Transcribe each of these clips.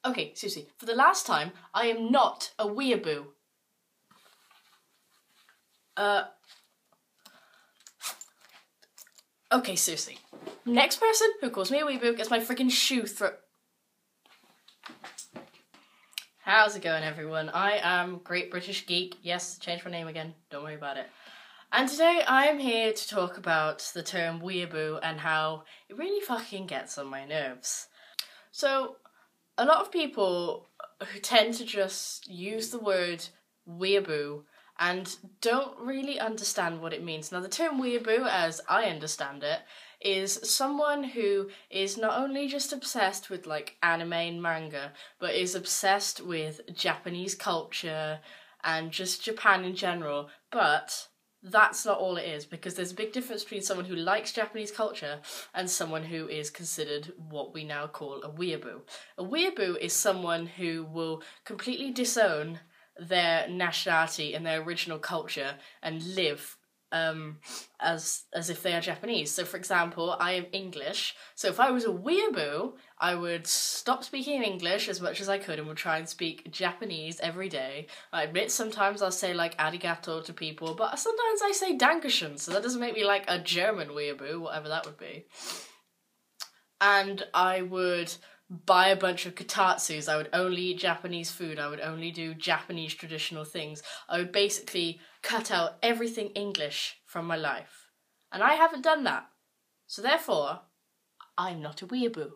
Okay, Susie, for the last time, I am not a weeaboo. Okay, Susie. Next person who calls me a weeaboo gets my freaking shoe thrown. How's it going, everyone? I am Great British Geek. Yes, changed my name again. Don't worry about it. And today I'm here to talk about the term weeaboo and how it really fucking gets on my nerves. So, a lot of people who tend to just use the word weeaboo and don't really understand what it means. Now, the term weeaboo, as I understand it, is someone who is not only just obsessed with like anime and manga, but is obsessed with Japanese culture and just Japan in general. But that's not all it is, because there's a big difference between someone who likes Japanese culture and someone who is considered what we now call a weeaboo. A weeaboo is someone who will completely disown their nationality and their original culture and live as if they are Japanese. So, for example, I am English, so if I was a weeaboo, I would stop speaking English as much as I could and would try and speak Japanese every day. I admit sometimes I'll say, like, arigato to people, but sometimes I say dankeschön, so that doesn't make me, like, a German weeaboo, whatever that would be. And I would buy a bunch of kotatsus. I would only eat Japanese food. I would only do Japanese traditional things. I would basically cut out everything English from my life. And I haven't done that. So therefore, I'm not a weeaboo.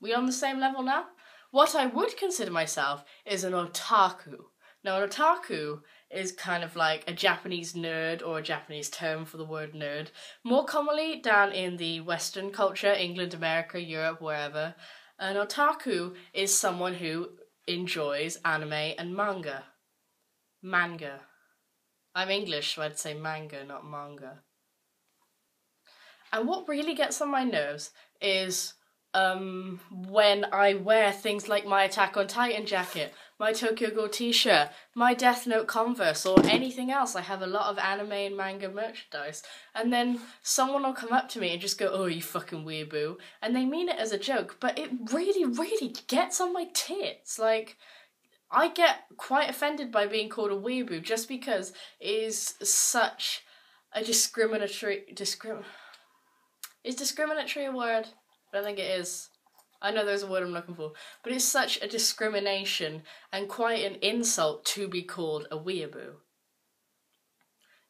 We on the same level now? What I would consider myself is an otaku. Now, an otaku is kind of like a Japanese nerd, or a Japanese term for the word nerd. More commonly down in the Western culture, England, America, Europe, wherever. An otaku is someone who enjoys anime and manga. Manga. I'm English, so I'd say manga, not manga. And what really gets on my nerves is when I wear things like my Attack on Titan jacket, my Tokyo Ghoul t-shirt, my Death Note Converse, or anything else. I have a lot of anime and manga merchandise. And then someone will come up to me and just go, "Oh, you fucking weeaboo." And they mean it as a joke, but it really, really gets on my tits. Like, I get quite offended by being called a weeaboo just because it is such a discriminatory... Is discriminatory a word? I don't think it is. I know there's a word I'm looking for. But it's such a discrimination and quite an insult to be called a weeaboo.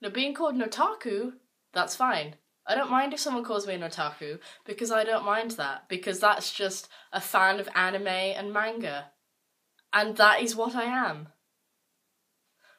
Now, being called an otaku, that's fine. I don't mind if someone calls me an otaku, because I don't mind that, because that's just a fan of anime and manga. And that is what I am.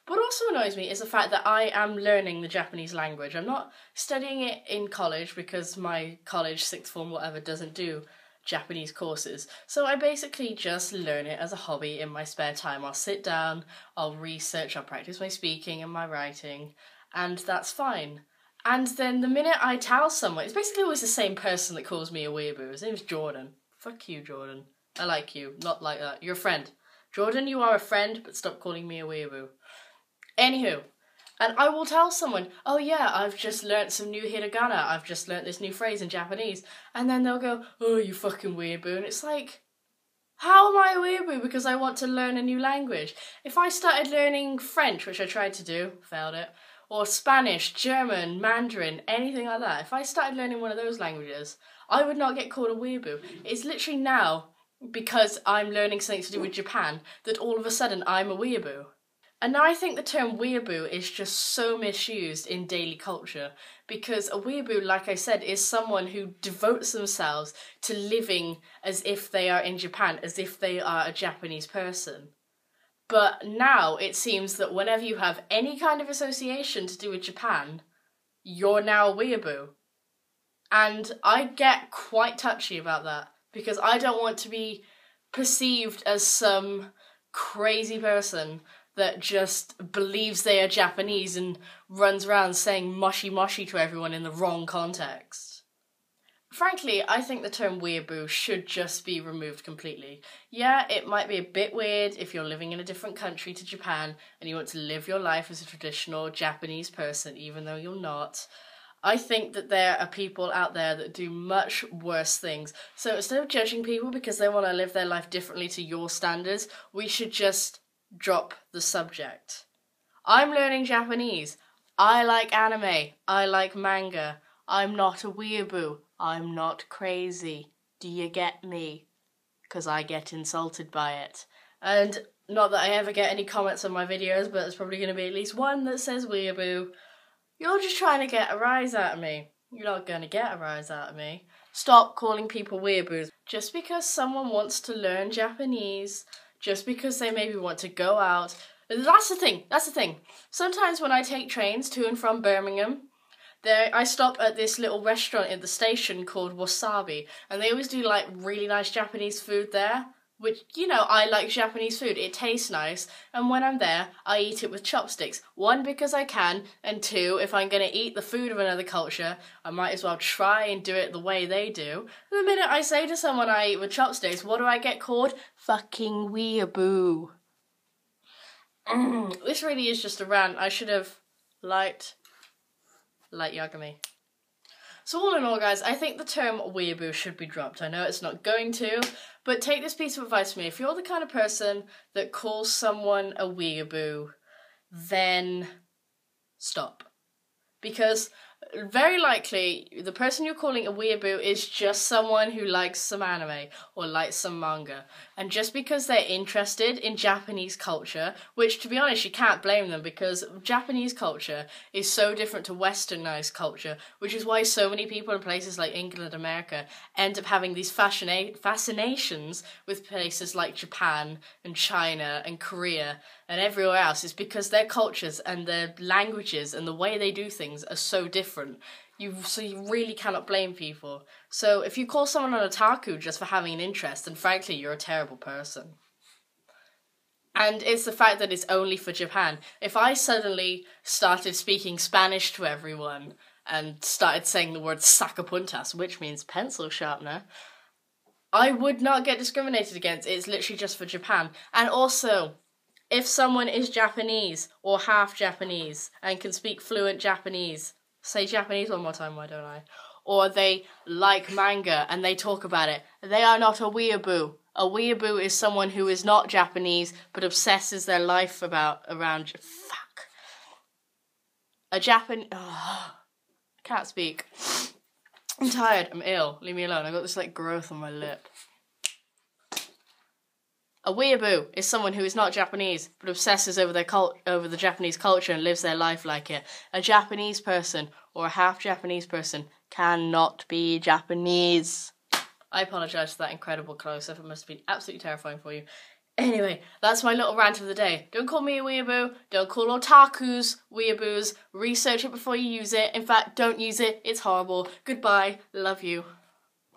What also annoys me is the fact that I am learning the Japanese language. I'm not studying it in college because my college, sixth form, whatever, doesn't do Japanese courses. So I basically just learn it as a hobby in my spare time. I'll sit down, I'll research, I'll practice my speaking and my writing, and that's fine. And then the minute I tell someone, it's basically always the same person that calls me a weeaboo. His name's Jordan. Fuck you, Jordan. I like you. Not like that. You're a friend. Jordan, you are a friend, but stop calling me a weeaboo. Anywho, and I will tell someone, "Oh yeah, I've just learnt some new hiragana, I've just learnt this new phrase in Japanese," and then they'll go, "Oh, you fucking weeaboo," and it's like, how am I a weeaboo because I want to learn a new language? If I started learning French, which I tried to do, failed it, or Spanish, German, Mandarin, anything like that, if I started learning one of those languages, I would not get called a weeaboo. It's literally now, because I'm learning something to do with Japan, that all of a sudden I'm a weeaboo. And now I think the term weeaboo is just so misused in daily culture, because a weeaboo, like I said, is someone who devotes themselves to living as if they are in Japan, as if they are a Japanese person. But now it seems that whenever you have any kind of association to do with Japan, you're now a weeaboo. And I get quite touchy about that, because I don't want to be perceived as some crazy person that just believes they are Japanese and runs around saying moshi moshi to everyone in the wrong context. Frankly, I think the term weeaboo should just be removed completely. Yeah, it might be a bit weird if you're living in a different country to Japan and you want to live your life as a traditional Japanese person, even though you're not. I think that there are people out there that do much worse things. So instead of judging people because they want to live their life differently to your standards, we should just drop the subject. I'm learning Japanese. I like anime. I like manga. I'm not a weeaboo. I'm not crazy. Do you get me? Because I get insulted by it. And not that I ever get any comments on my videos, but there's probably going to be at least one that says weeaboo. You're just trying to get a rise out of me. You're not going to get a rise out of me. Stop calling people weeaboos. Just because someone wants to learn Japanese, just because they maybe want to go out. That's the thing. Sometimes when I take trains to and from Birmingham, I stop at this little restaurant in the station called Wasabi, and they always do like really nice Japanese food there. Which, you know, I like Japanese food. It tastes nice. And when I'm there, I eat it with chopsticks. 1, because I can. And 2, if I'm going to eat the food of another culture, I might as well try and do it the way they do. The minute I say to someone I eat with chopsticks, what do I get called? Fucking weeaboo. This really is just a rant. I should have liked Yagami. So all in all, guys, I think the term weeaboo should be dropped. I know it's not going to, but take this piece of advice from me. If you're the kind of person that calls someone a weeaboo, then stop. Because very likely, the person you're calling a weeaboo is just someone who likes some anime or likes some manga. And just because they're interested in Japanese culture, which, to be honest, you can't blame them because Japanese culture is so different to westernized culture, which is why so many people in places like England and America end up having these fascinations with places like Japan and China and Korea and everywhere else. Is because their cultures and their languages and the way they do things are so different. So you really cannot blame people. So if you call someone an otaku just for having an interest, then frankly you're a terrible person. And it's the fact that it's only for Japan. If I suddenly started speaking Spanish to everyone and started saying the word sacapuntas, which means pencil sharpener, I would not get discriminated against. It's literally just for Japan. And also, if someone is Japanese or half Japanese and can speak fluent Japanese, say Japanese one more time, why don't I? Or they like manga and they talk about it, they are not a weeaboo. A weeaboo is someone who is not Japanese but obsesses their life around. Fuck. Can't speak. I'm tired. I'm ill. Leave me alone. I've got this like growth on my lip. A weeaboo is someone who is not Japanese but obsesses over the Japanese culture and lives their life like it. A Japanese person or a half Japanese person cannot be Japanese. I apologise for that incredible close-up. It must have been absolutely terrifying for you. Anyway, that's my little rant of the day. Don't call me a weeaboo. Don't call otakus weeaboos. Research it before you use it. In fact, don't use it. It's horrible. Goodbye. Love you.